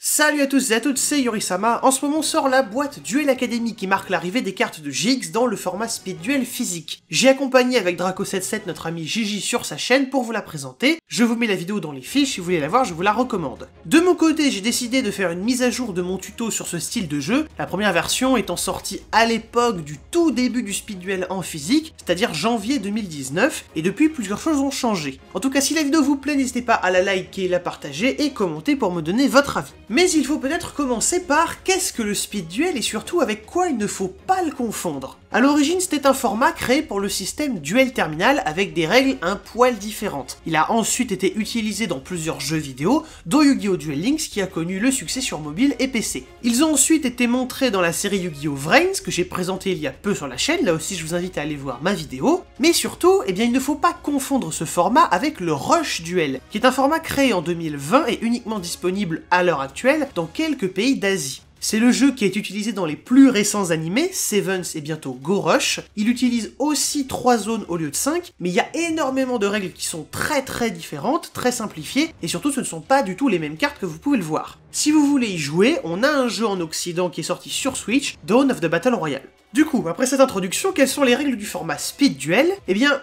Salut à tous et à toutes, c'est Yorisama. En ce moment sort la boîte Duel Academy qui marque l'arrivée des cartes de GX dans le format Speed Duel physique. J'ai accompagné avec Draco77 notre ami Gigi sur sa chaîne pour vous la présenter. Je vous mets la vidéo dans les fiches, si vous voulez la voir, je vous la recommande. De mon côté, j'ai décidé de faire une mise à jour de mon tuto sur ce style de jeu, la première version étant sortie à l'époque du tout début du Speed Duel en physique, c'est-à-dire janvier 2019, et depuis plusieurs choses ont changé. En tout cas, si la vidéo vous plaît, n'hésitez pas à la liker, la partager et commenter pour me donner votre avis. Mais il faut peut-être commencer par qu'est-ce que le Speed Duel et surtout avec quoi il ne faut pas le confondre. A l'origine, c'était un format créé pour le système Duel Terminal avec des règles un poil différentes. Il a ensuite été utilisé dans plusieurs jeux vidéo, dont Yu-Gi-Oh! Duel Links qui a connu le succès sur mobile et PC. Ils ont ensuite été montrés dans la série Yu-Gi-Oh! Vrains que j'ai présenté il y a peu sur la chaîne, là aussi je vous invite à aller voir ma vidéo. Mais surtout, il ne faut pas confondre ce format avec le Rush Duel, qui est un format créé en 2020 et uniquement disponible à l'heure actuelle dans quelques pays d'Asie. C'est le jeu qui est utilisé dans les plus récents animés, Sevens et bientôt Go Rush. Il utilise aussi 3 zones au lieu de 5, mais il y a énormément de règles qui sont très différentes, très simplifiées, et surtout ce ne sont pas du tout les mêmes cartes que vous pouvez le voir. Si vous voulez y jouer, on a un jeu en Occident qui est sorti sur Switch, Dawn of the Battle Royale. Du coup, après cette introduction, quelles sont les règles du format Speed Duel?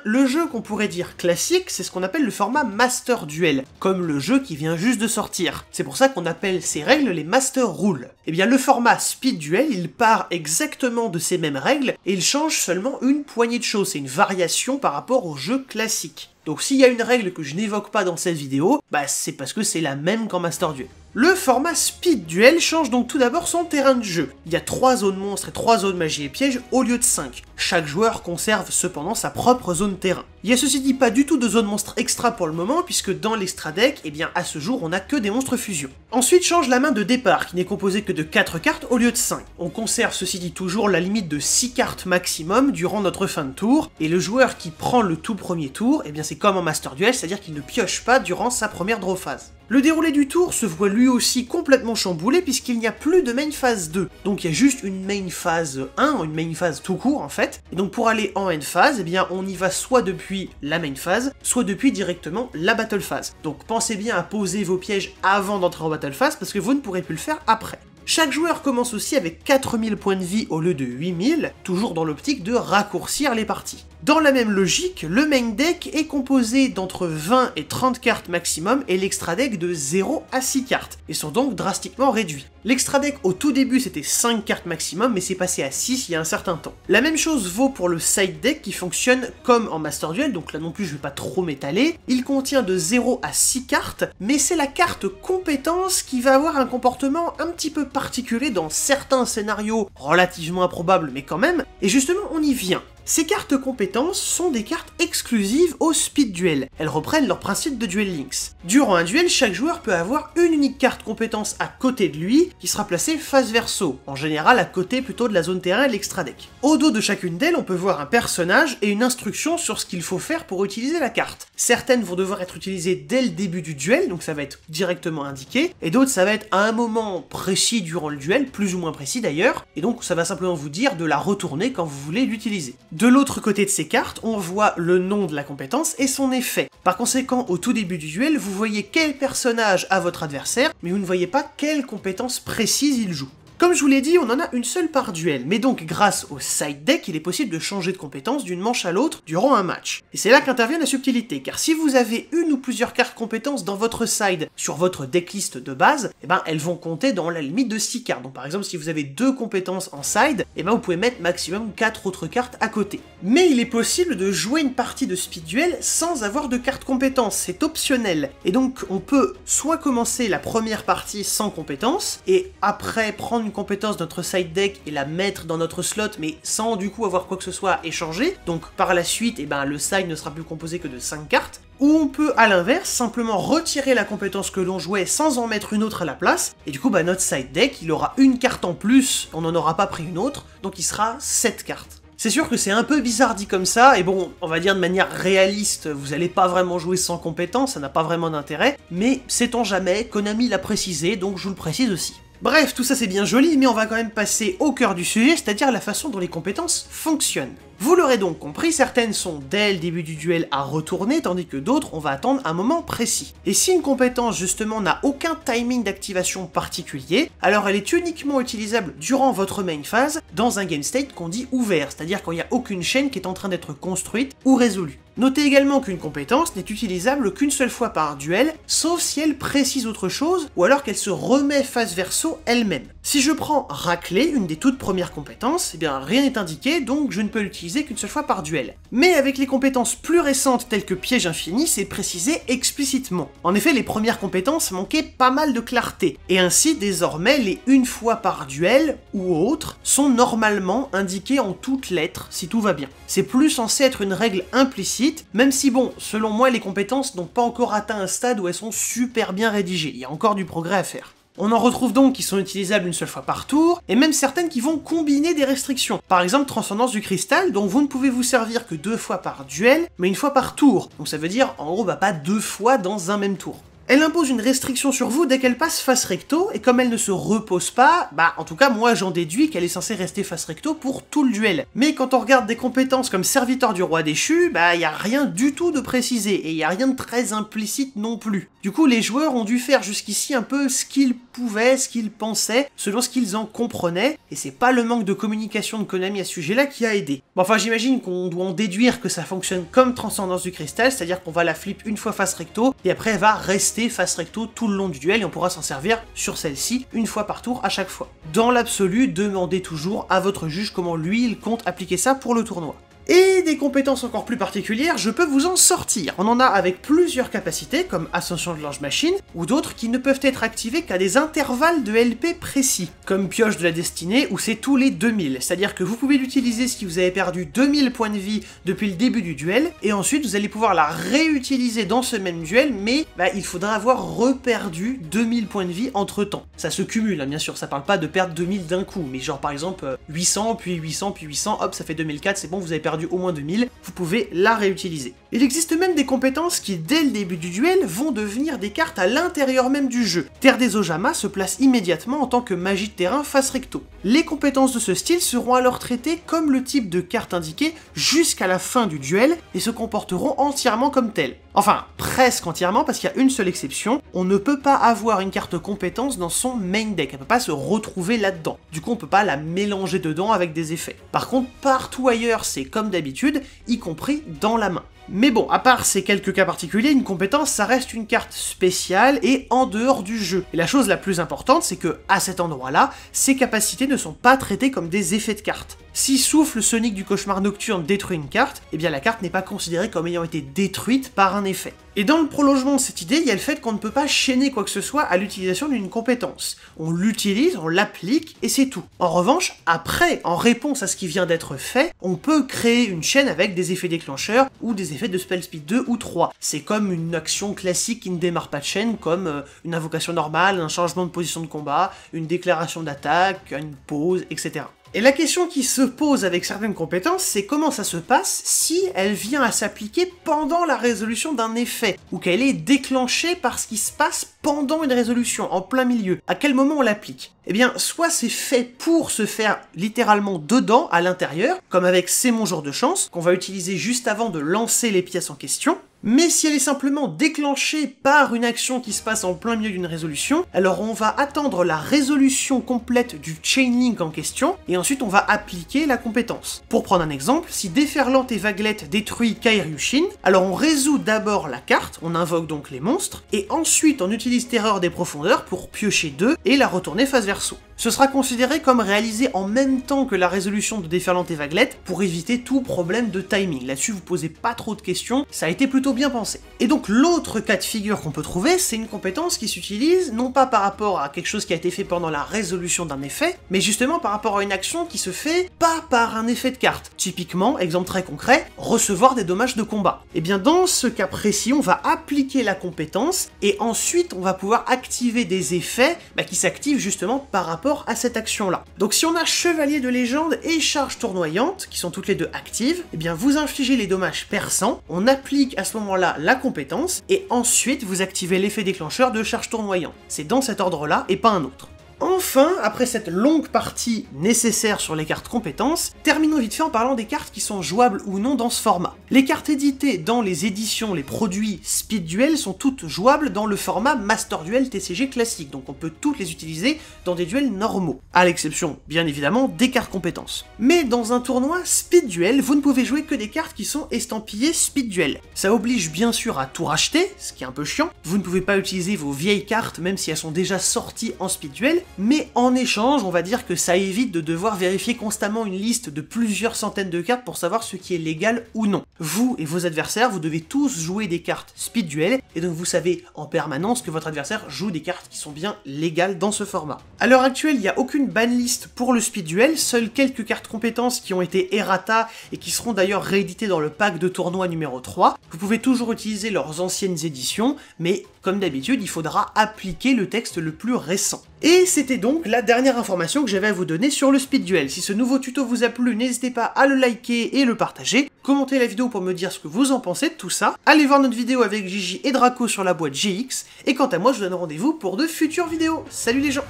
Le jeu qu'on pourrait dire classique, c'est ce qu'on appelle le format Master Duel, comme le jeu qui vient juste de sortir. C'est pour ça qu'on appelle ces règles les Master Rules. Le format Speed Duel, il part exactement de ces mêmes règles, et il change seulement une poignée de choses, c'est une variation par rapport au jeu classique. Donc s'il y a une règle que je n'évoque pas dans cette vidéo, c'est parce que c'est la même qu'en Master Duel. Le format Speed Duel change donc tout d'abord son terrain de jeu. Il y a 3 zones monstres et 3 zones magie et pièges au lieu de 5. Chaque joueur conserve cependant sa propre zone terrain. Il y a ceci dit pas du tout de zone monstre extra pour le moment, puisque dans l'extra deck, à ce jour on n'a que des monstres fusion. Ensuite change la main de départ, qui n'est composée que de 4 cartes au lieu de 5. On conserve ceci dit toujours la limite de 6 cartes maximum durant notre fin de tour, et le joueur qui prend le tout premier tour, c'est comme en Master Duel, c'est-à-dire qu'il ne pioche pas durant sa première draw phase. Le déroulé du tour se voit lui aussi complètement chamboulé puisqu'il n'y a plus de main phase 2. Donc il y a juste une main phase 1, une main phase tout court en fait. Et donc pour aller en end phase, on y va soit depuis la main phase, soit depuis directement la battle phase. Donc pensez bien à poser vos pièges avant d'entrer en battle phase parce que vous ne pourrez plus le faire après. Chaque joueur commence aussi avec 4000 points de vie au lieu de 8000, toujours dans l'optique de raccourcir les parties. Dans la même logique, le main deck est composé d'entre 20 et 30 cartes maximum et l'extra deck de 0 à 6 cartes, et sont donc drastiquement réduits. L'extra deck au tout début c'était 5 cartes maximum, mais c'est passé à 6 il y a un certain temps. La même chose vaut pour le side deck qui fonctionne comme en Master Duel, donc là non plus je vais pas trop m'étaler. Il contient de 0 à 6 cartes, mais c'est la carte compétence qui va avoir un comportement un petit peu particulier dans certains scénarios relativement improbables, mais quand même, et justement on y vient. Ces cartes compétences sont des cartes exclusives au Speed Duel. Elles reprennent leur principe de Duel Links. Durant un duel, chaque joueur peut avoir une unique carte compétence à côté de lui, qui sera placée face verso, en général à côté plutôt de la zone terrain et de l'extra deck. Au dos de chacune d'elles, on peut voir un personnage et une instruction sur ce qu'il faut faire pour utiliser la carte. Certaines vont devoir être utilisées dès le début du duel, donc ça va être directement indiqué, et d'autres ça va être à un moment précis durant le duel, plus ou moins précis d'ailleurs, et donc ça va simplement vous dire de la retourner quand vous voulez l'utiliser. De l'autre côté de ces cartes, on voit le nom de la compétence et son effet. Par conséquent, au tout début du duel, vous voyez quel personnage a votre adversaire, mais vous ne voyez pas quelle compétence précise il joue. Comme je vous l'ai dit, on en a une seule par duel, mais donc grâce au side deck, il est possible de changer de compétence d'une manche à l'autre durant un match. Et c'est là qu'intervient la subtilité, car si vous avez une ou plusieurs cartes compétences dans votre side sur votre decklist de base, elles vont compter dans la limite de 6 cartes. Donc par exemple, si vous avez 2 compétences en side, vous pouvez mettre maximum 4 autres cartes à côté. Mais il est possible de jouer une partie de Speed Duel sans avoir de cartes compétences, c'est optionnel. Et donc on peut soit commencer la première partie sans compétences, et après prendre une compétence de notre side deck et la mettre dans notre slot, mais sans du coup avoir quoi que ce soit à échanger. Donc par la suite, le side ne sera plus composé que de 5 cartes. Ou on peut, à l'inverse, simplement retirer la compétence que l'on jouait sans en mettre une autre à la place, et du coup, notre side deck, il aura une carte en plus, on n'en aura pas pris une autre, donc il sera 7 cartes. C'est sûr que c'est un peu bizarre dit comme ça, et bon, on va dire de manière réaliste, vous allez pas vraiment jouer sans compétence, ça n'a pas vraiment d'intérêt, mais sait-on jamais, Konami l'a précisé, donc je vous le précise aussi. Bref, tout ça c'est bien joli, mais on va quand même passer au cœur du sujet, c'est-à-dire la façon dont les compétences fonctionnent. Vous l'aurez donc compris, certaines sont dès le début du duel à retourner, tandis que d'autres on va attendre un moment précis. Et si une compétence justement n'a aucun timing d'activation particulier, alors elle est uniquement utilisable durant votre main phase, dans un game state qu'on dit ouvert, c'est-à-dire quand il n'y a aucune chaîne qui est en train d'être construite ou résolue. Notez également qu'une compétence n'est utilisable qu'une seule fois par duel, sauf si elle précise autre chose, ou alors qu'elle se remet face verso elle-même. Si je prends racler, une des toutes premières compétences, eh bien rien n'est indiqué, donc je ne peux l'utiliser qu'une seule fois par duel. Mais avec les compétences plus récentes telles que piège infini, c'est précisé explicitement. En effet, les premières compétences manquaient pas mal de clarté, et ainsi désormais les une fois par duel, ou autres, sont normalement indiquées en toutes lettres, si tout va bien. C'est plus censé être une règle implicite, même si bon, selon moi les compétences n'ont pas encore atteint un stade où elles sont super bien rédigées, il y a encore du progrès à faire. On en retrouve donc qui sont utilisables une seule fois par tour, et même certaines qui vont combiner des restrictions. Par exemple, Transcendance du Cristal, dont vous ne pouvez vous servir que 2 fois par duel, mais une fois par tour. Donc ça veut dire, en gros, pas 2 fois dans un même tour. Elle impose une restriction sur vous dès qu'elle passe face recto, et comme elle ne se repose pas, en tout cas moi j'en déduis qu'elle est censée rester face recto pour tout le duel. Mais quand on regarde des compétences comme Serviteur du Roi Déchu, y a rien du tout de précisé, et il y a rien de très implicite non plus. Du coup les joueurs ont dû faire jusqu'ici un peu ce qu'ils pouvaient, ce qu'ils pensaient, selon ce qu'ils en comprenaient, et c'est pas le manque de communication de Konami à ce sujet-là qui a aidé. Bon, enfin j'imagine qu'on doit en déduire que ça fonctionne comme Transcendance du Cristal, c'est-à-dire qu'on va la flip une fois face recto, et après elle va rester face recto tout le long du duel et on pourra s'en servir sur celle-ci une fois par tour à chaque fois. Dans l'absolu, demandez toujours à votre juge comment lui il compte appliquer ça pour le tournoi. Et des compétences encore plus particulières, je peux vous en sortir. On en a avec plusieurs capacités, comme Ascension de l'Ange Machine, ou d'autres qui ne peuvent être activées qu'à des intervalles de LP précis, comme Pioche de la Destinée, où c'est tous les 2000, c'est-à-dire que vous pouvez l'utiliser si vous avez perdu 2000 points de vie depuis le début du duel, et ensuite vous allez pouvoir la réutiliser dans ce même duel, mais il faudra avoir reperdu 2000 points de vie entre temps. Ça se cumule, hein, bien sûr, ça parle pas de perdre 2000 d'un coup, mais genre par exemple 800, puis 800, puis 800, hop, ça fait 2004, c'est bon, vous avez perdu au moins 2000, vous pouvez la réutiliser. Il existe même des compétences qui, dès le début du duel, vont devenir des cartes à l'intérieur même du jeu. Terre des Ojama se place immédiatement en tant que magie de terrain face recto. Les compétences de ce style seront alors traitées comme le type de carte indiquée jusqu'à la fin du duel et se comporteront entièrement comme telles. Enfin, presque entièrement parce qu'il y a une seule exception, on ne peut pas avoir une carte compétence dans son main deck, elle peut pas se retrouver là-dedans. Du coup, on peut pas la mélanger dedans avec des effets. Par contre, partout ailleurs, c'est comme d'habitude, y compris dans la main. Mais bon, à part ces quelques cas particuliers, une compétence, ça reste une carte spéciale et en dehors du jeu. Et la chose la plus importante, c'est que, à cet endroit-là, ces capacités ne sont pas traitées comme des effets de carte. Si Souffle Sonic du Cauchemar Nocturne détruit une carte, eh bien la carte n'est pas considérée comme ayant été détruite par un effet. Et dans le prolongement de cette idée, il y a le fait qu'on ne peut pas chaîner quoi que ce soit à l'utilisation d'une compétence. On l'utilise, on l'applique, et c'est tout. En revanche, après, en réponse à ce qui vient d'être fait, on peut créer une chaîne avec des effets déclencheurs ou des effets de Spell Speed 2 ou 3. C'est comme une action classique qui ne démarre pas de chaîne, comme une invocation normale, un changement de position de combat, une déclaration d'attaque, une pause, etc. Et la question qui se pose avec certaines compétences, c'est comment ça se passe si elle vient à s'appliquer pendant la résolution d'un effet, ou qu'elle est déclenchée par ce qui se passe pendant une résolution, en plein milieu. À quel moment on l'applique? Eh bien, soit c'est fait pour se faire littéralement dedans, à l'intérieur, comme avec C'est mon jour de chance, qu'on va utiliser juste avant de lancer les pièces en question, mais si elle est simplement déclenchée par une action qui se passe en plein milieu d'une résolution, alors on va attendre la résolution complète du chain link en question, et ensuite on va appliquer la compétence. Pour prendre un exemple, si Déferlante et Vaguelette détruit Kairyushin, alors on résout d'abord la carte, on invoque donc les monstres, et ensuite on utilise Terreur des Profondeurs pour piocher 2 et la retourner face verso. Ce sera considéré comme réalisé en même temps que la résolution de Déferlante et Vaguelette pour éviter tout problème de timing. Là-dessus, vous posez pas trop de questions, ça a été plutôt bien pensé. Et donc l'autre cas de figure qu'on peut trouver, c'est une compétence qui s'utilise non pas par rapport à quelque chose qui a été fait pendant la résolution d'un effet, mais justement par rapport à une action qui se fait pas par un effet de carte. Typiquement, exemple très concret, recevoir des dommages de combat. Et bien dans ce cas précis, on va appliquer la compétence et ensuite on va pouvoir activer des effets qui s'activent justement par rapport à cette action-là. Donc si on a Chevalier de Légende et Charge Tournoyante, qui sont toutes les deux actives, eh bien vous infligez les dommages perçants, on applique à ce moment-là la compétence, et ensuite vous activez l'effet déclencheur de Charge Tournoyante. C'est dans cet ordre-là et pas un autre. Enfin, après cette longue partie nécessaire sur les cartes compétences, terminons vite fait en parlant des cartes qui sont jouables ou non dans ce format. Les cartes éditées dans les éditions, les produits Speed Duel sont toutes jouables dans le format Master Duel TCG classique, donc on peut toutes les utiliser dans des duels normaux, à l'exception, bien évidemment, des cartes compétences. Mais dans un tournoi Speed Duel, vous ne pouvez jouer que des cartes qui sont estampillées Speed Duel. Ça oblige bien sûr à tout racheter, ce qui est un peu chiant, vous ne pouvez pas utiliser vos vieilles cartes même si elles sont déjà sorties en Speed Duel, mais en échange, on va dire que ça évite de devoir vérifier constamment une liste de plusieurs centaines de cartes pour savoir ce qui est légal ou non. Vous et vos adversaires, vous devez tous jouer des cartes Speed Duel, et donc vous savez en permanence que votre adversaire joue des cartes qui sont bien légales dans ce format. À l'heure actuelle, il n'y a aucune banlist pour le Speed Duel, seules quelques cartes compétences qui ont été errata et qui seront d'ailleurs rééditées dans le pack de tournoi numéro 3. Vous pouvez toujours utiliser leurs anciennes éditions, mais comme d'habitude, il faudra appliquer le texte le plus récent. Et c'était donc la dernière information que j'avais à vous donner sur le Speed Duel. Si ce nouveau tuto vous a plu, n'hésitez pas à le liker et le partager. Commentez la vidéo pour me dire ce que vous en pensez de tout ça. Allez voir notre vidéo avec Gigi et Draco sur la boîte GX. Et quant à moi, je vous donne rendez-vous pour de futures vidéos. Salut les gens!